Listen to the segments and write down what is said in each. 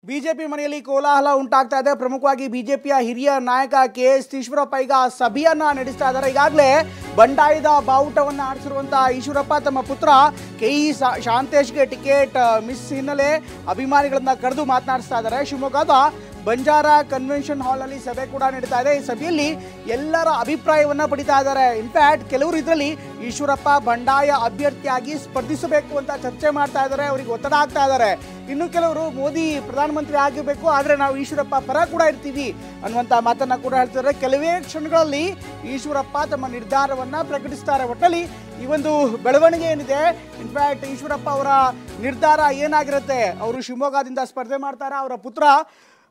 BJP ಮನೆಯಲ್ಲಿ ಕೋಲಾಹಲ ಉಂಟಾಗ್ತಾ ಇದೆ. ಪ್ರಮುಖವಾಗಿ ಬಿಜೆಪಿಯ ಹಿರಿಯ ನಾಯಕ KS ಈಶ್ವರಪ್ಪ ಈಗ ಸಭೆಯನ್ನ ನಡೆಸ್ತಾ ಇದ್ದಾರೆ. ಈಗಾಗಲೇ ಬಂಡಾಯದ ಬಾವುಟವನ್ನು ಆಡಿಸಿರುವಂತಹ ಈಶ್ವರಪ್ಪ ತಮ್ಮ ಪುತ್ರ KE ಶಾಂತೇಶ್ಗೆ ಟಿಕೆಟ್ ಮಿಸ್ ಹಿನ್ನೆಲೆ ಅಭಿಮಾನಿಗಳನ್ನ ಕರೆದು ಮಾತನಾಡಿಸ್ತಾ ಇದ್ದಾರೆ. ಶಿವಮೊಗ್ಗದ ಬಂಜಾರ ಕನ್ವೆನ್ಷನ್ ಹಾಲ್ನಲ್ಲಿ ಸಭೆ ಕೂಡ ನಡೀತಾ ಇದೆ. ಈ ಸಭೆಯಲ್ಲಿ ಎಲ್ಲರ ಅಭಿಪ್ರಾಯವನ್ನ ಪಡಿತಾ ಇದ್ದಾರೆ. ಇನ್ಫ್ಯಾಕ್ಟ್ ಕೆಲವರು ಇದರಲ್ಲಿ ಈಶ್ವರಪ್ಪ ಬಂಡಾಯ ಅಭ್ಯರ್ಥಿಯಾಗಿ ಸ್ಪರ್ಧಿಸಬೇಕು ಅಂತ ಚರ್ಚೆ ಮಾಡ್ತಾ ಇದ್ದಾರೆ, ಅವರಿಗೆ ಒತ್ತಡ ಆಗ್ತಾ ಇದ್ದಾರೆ. ಇನ್ನು ಕೆಲವರು ಮೋದಿ ಪ್ರಧಾನಮಂತ್ರಿ ಆಗಬೇಕು, ಆದರೆ ನಾವು ಈಶ್ವರಪ್ಪ ಪರ ಕೂಡ ಇರ್ತೀವಿ ಅನ್ನುವಂಥ ಮಾತನ್ನ ಕೂಡ ಹೇಳ್ತಿದ್ದಾರೆ. ಕೆಲವೇ ಕ್ಷಣಗಳಲ್ಲಿ ಈಶ್ವರಪ್ಪ ತಮ್ಮ ನಿರ್ಧಾರವನ್ನ ಪ್ರಕಟಿಸ್ತಾರೆ. ಒಟ್ಟಲ್ಲಿ ಈ ಒಂದು ಬೆಳವಣಿಗೆ ಏನಿದೆ, ಇನ್ಫ್ಯಾಕ್ಟ್ ಈಶ್ವರಪ್ಪ ಅವರ ನಿರ್ಧಾರ ಏನಾಗಿರುತ್ತೆ, ಅವರು ಶಿವಮೊಗ್ಗದಿಂದ ಸ್ಪರ್ಧೆ ಮಾಡ್ತಾರೆ, ಅವರ ಪುತ್ರ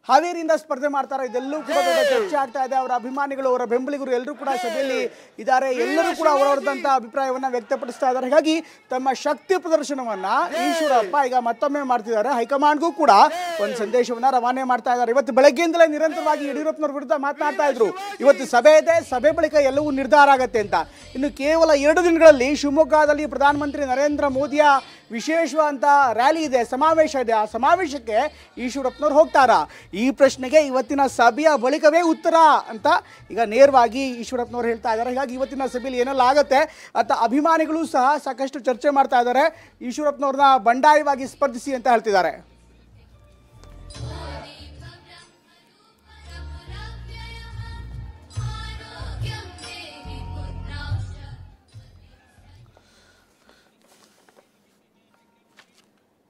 ಹಾವೇರಿಯಿಂದ ಸ್ಪರ್ಧೆ ಮಾಡ್ತಾರೆ, ಇದೆಲ್ಲವೂ ಕೂಡ ದೊಡ್ಡ ಚರ್ಚೆ ಆಗ್ತಾ ಇದೆ. ಅವರ ಅಭಿಮಾನಿಗಳು, ಅವರ ಬೆಂಬಲಿಗರು ಎಲ್ಲರೂ ಕೂಡ ಸಭೆಯಲ್ಲಿ ಇದ್ದಾರೆ. ಎಲ್ಲರೂ ಕೂಡ ಅವರವರದಂತ ಅಭಿಪ್ರಾಯವನ್ನ ವ್ಯಕ್ತಪಡಿಸ್ತಾ ಇದ್ದಾರೆ. ಹಾಗಾಗಿ ತಮ್ಮ ಶಕ್ತಿ ಪ್ರದರ್ಶನವನ್ನ ಈಶ್ವರಪ್ಪ ಈಗ ಮತ್ತೊಮ್ಮೆ ಮಾಡ್ತಿದ್ದಾರೆ. ಹೈಕಮಾಂಡ್ಗೂ ಕೂಡ ಒಂದು ಸಂದೇಶವನ್ನ ರವಾನೆ ಮಾಡ್ತಾ ಇದ್ದಾರೆ. ಇವತ್ತು ಬೆಳಗ್ಗೆಯಿಂದಲೇ ನಿರಂತರವಾಗಿ ಯಡಿಯೂರಪ್ಪನವ್ರ ವಿರುದ್ಧ ಮಾತನಾಡ್ತಾ ಇದ್ರು. ಇವತ್ತು ಸಭೆ ಇದೆ, ಸಭೆ ಬಳಿಕ ಎಲ್ಲವೂ ನಿರ್ಧಾರ ಆಗತ್ತೆ ಅಂತ. ಇನ್ನು ಕೇವಲ 2 ದಿನಗಳಲ್ಲಿ ಶಿವಮೊಗ್ಗದಲ್ಲಿ ಪ್ರಧಾನಮಂತ್ರಿ ನರೇಂದ್ರ ಮೋದಿಯ ವಿಶೇಷವಾದಂಥ ರ್ಯಾಲಿ ಇದೆ, ಸಮಾವೇಶ ಇದೆ. ಆ ಸಮಾವೇಶಕ್ಕೆ ಈಶ್ವರಪ್ಪನವ್ರು ಹೋಗ್ತಾರಾ? ಈ ಪ್ರಶ್ನೆಗೆ ಇವತ್ತಿನ ಸಭೆಯ ಬಳಿಕವೇ ಉತ್ತರ ಅಂತ ಈಗ ನೇರವಾಗಿ ಈಶ್ವರಪ್ಪನವ್ರು ಹೇಳ್ತಾ ಇದ್ದಾರೆ. ಹೀಗಾಗಿ ಇವತ್ತಿನ ಸಭೆಯಲ್ಲಿ ಏನೆಲ್ಲ ಆಗುತ್ತೆ ಅಂತ ಅಭಿಮಾನಿಗಳು ಸಹ ಸಾಕಷ್ಟು ಚರ್ಚೆ ಮಾಡ್ತಾ ಇದ್ದಾರೆ. ಈಶ್ವರಪ್ಪನವ್ರನ್ನ ಬಂಡಾಯವಾಗಿ ಸ್ಪರ್ಧಿಸಿ ಅಂತ ಹೇಳ್ತಿದ್ದಾರೆ.